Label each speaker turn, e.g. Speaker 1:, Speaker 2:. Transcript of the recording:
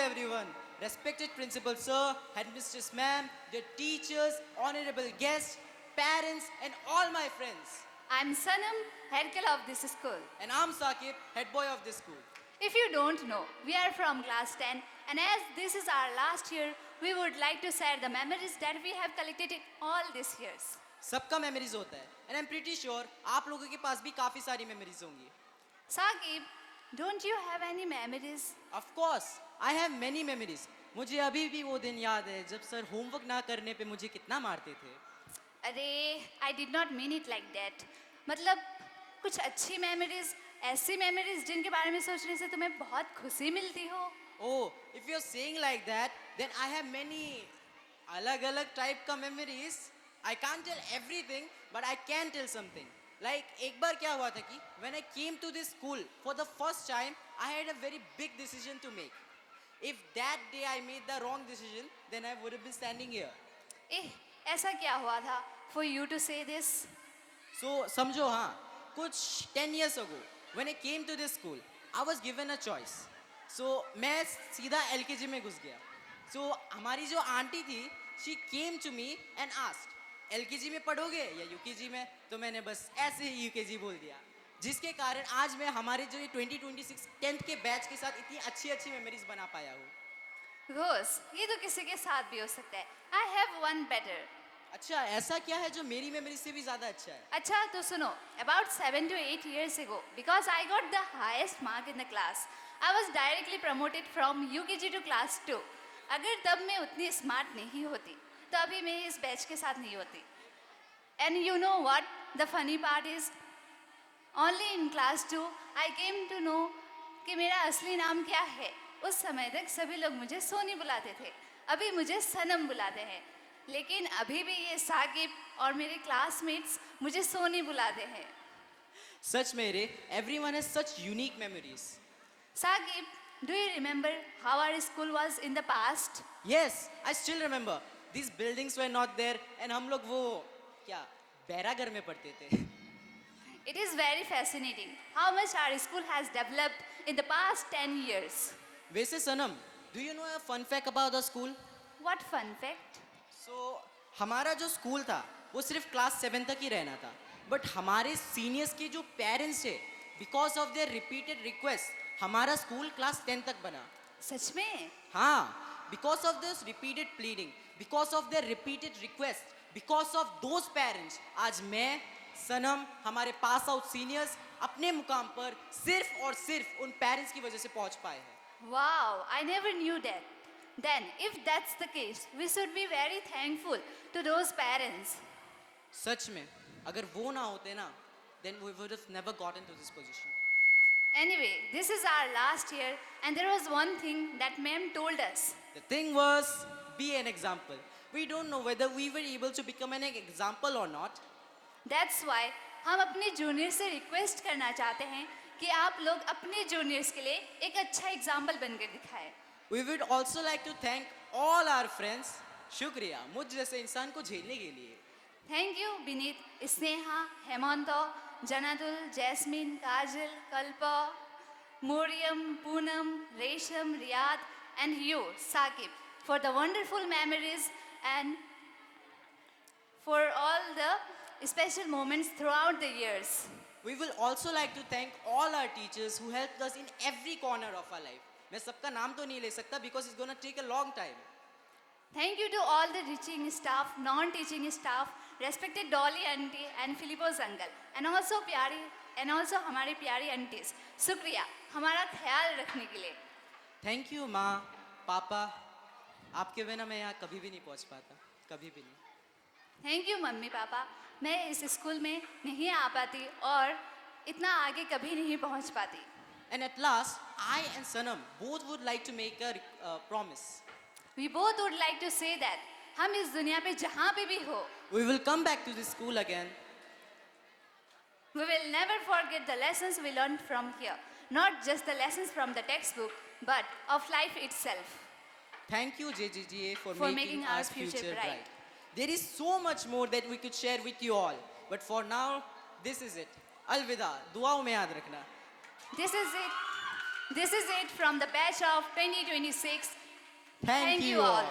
Speaker 1: everyone. Respected Principal Sir, Headmistress Ma'am, dear teachers, honorable guests, parents, and all my friends.
Speaker 2: I'm Sanam, head girl of this school.
Speaker 1: And I'm Saqib, head boy of this school.
Speaker 2: If you don't know, we are from class 10, and as this is our last year, we would like to share the memories that we have collected in all these years.
Speaker 1: सबका memories होता है and I'm pretty sure आप लोगों के पास भी काफ़ी सारी memories होंगी.
Speaker 2: Saqib, don't you have any memories?
Speaker 1: Of course, I have many memories. मुझे अभी भी वो दिन याद है जब सर होमवर्क ना करने पे मुझे कितना मारते थे.
Speaker 2: अरे, I did not mean it like that. मतलब कुछ अच्छी memories, ऐसी memories जिनके बारे में सोचने से तुम्हें बहुत खुशी मिलती हो.
Speaker 1: Oh, if you're saying like that, then I have many अलग-अलग type का memories. I can't tell everything, but I can tell something. Like एक बार क्या हुआ था कि when I came to this school for the first time, I had a very big decision to make. If that day I made the wrong decision, then I would have been standing here.
Speaker 2: एह, ऐसा क्या हुआ था? For you to say this?
Speaker 1: So समझो हाँ, कुछ 10 years ago, when I came to this school, I was given a choice. So मैं सीधा LKG में घुस गया. So हमारी जो आंटी थी, she came to me and asked, LKG में पढ़ोगे या UKG में? तो मैंने बस ऐसे ही UKG बोल दिया. जिसके कारण आज मैं हमारे जो ये 2026 10th के बैच के साथ इतनी अच्छी मेमोरीज बना पाया हूँ.
Speaker 2: घोष, ये तो किसी के साथ भी हो सकता है. I have one better.
Speaker 1: अच्छा, ऐसा क्या है जो मेरी मेमोरीज से भी ज़्यादा अच्छा है?
Speaker 2: अच्छा तो सुनो, about 7 to 8 years ago, because I got the highest mark in the class, I was directly promoted from UKG to class 2. अगर तब मैं उतनी स्मार्ट नहीं होती, तो अभी मैं इस बैच के साथ नहीं होती. And you know what? The funny part is, only in class 2 I came to know कि मेरा असली नाम क्या है. उस समय तक सभी लोग मुझे सोनी बुलाते थे, अभी मुझे सनम बुलाते हैं. लेकिन अभी भी ये साकिब और मेरे क्लासमेट्स मुझे सोनी बुलाते हैं.
Speaker 1: सच में रे, everyone has such unique memories.
Speaker 2: Saqib, do you remember how our school was in the past?
Speaker 1: Yes, I still remember. These buildings were not there and हम लोग वो क्या बैरागर में पढ़ते थे.
Speaker 2: It is very fascinating how much our school has developed in the past 10 years.
Speaker 1: वैसे सनम, do you know a fun fact about the school?
Speaker 2: What fun fact?
Speaker 1: So हमारा जो स्कूल था वो सिर्फ क्लास 7 तक ही रहना था. बट हमारे सीनियर्स के जो पेरेंट्स थे, because of their repeated request हमारा स्कूल क्लास 10 तक बना.
Speaker 2: सच में?
Speaker 1: हाँ, because of this repeated pleading, because of their repeated request, because of those parents, आज मैं, सनम, हमारे पास आउट सीनियर्स अपने मुकाम पर सिर्फ और सिर्फ उन पेरेंट्स की वजह से पहुंच पाए हैं.
Speaker 2: Wow, I never knew that. Then, if that's the case, we should be very thankful to those parents.
Speaker 1: सच में अगर वो ना होते ना, then we would have never gotten to this position.
Speaker 2: Anyway, this is our last year, and there was one thing that ma'am told us.
Speaker 1: The thing was, be an example. We don't know whether we were able to become an example or not.
Speaker 2: That's why हम अपने junior से request करना चाहते हैं कि आप लोग अपने जूनियर्स के लिए एक अच्छा एग्जाम्पल बनकर दिखाएं.
Speaker 1: We would also like to thank all our friends. शुक्रिया मुझ जैसे इंसान को झेलने के लिए.
Speaker 2: Thank you Vineet, Sneha, Hemant, Jannatul, Jasmine, Kajal, Kalpa, Moriam, Poonam, Resham, Riyad, and you, Saqib, for the wonderful memories and for all the special moments throughout the years.
Speaker 1: We will also like to thank all our teachers who helped us in every corner of our life. मैं सबका नाम तो नहीं ले सकता because it's gonna take a long time.
Speaker 2: Thank you to all the teaching staff, non-teaching staff, respected Dolly auntie and Philippos uncle, and also हमारी प्यारी aunties. शुक्रिया हमारा ख्याल रखने के लिए.
Speaker 1: Thank you माँ, पापा. आपके बिना मैं यहाँ कभी भी नहीं पहुँच पाता, कभी भी नहीं.
Speaker 2: थैंक यू मम्मी पापा, मैं इस स्कूल में नहीं आ पाती और इतना आगे कभी नहीं पहुँच पाती.
Speaker 1: And at last, I and Sanam both would like to make a promise.
Speaker 2: We both would like to say that हम इस दुनिया पे जहाँ पे भी हो,
Speaker 1: We will come back to this school again.
Speaker 2: we will never forget the lessons we learned from here. Not just the lessons from the textbook, but of life itself.
Speaker 1: Thank you JGGA for
Speaker 2: making our future bright.
Speaker 1: There is so much more that we could share with you all. But for now, this is it. Alvida, दुआओं में याद रखना.
Speaker 2: This is it. This is it from the batch of 2026.
Speaker 1: Thank you all.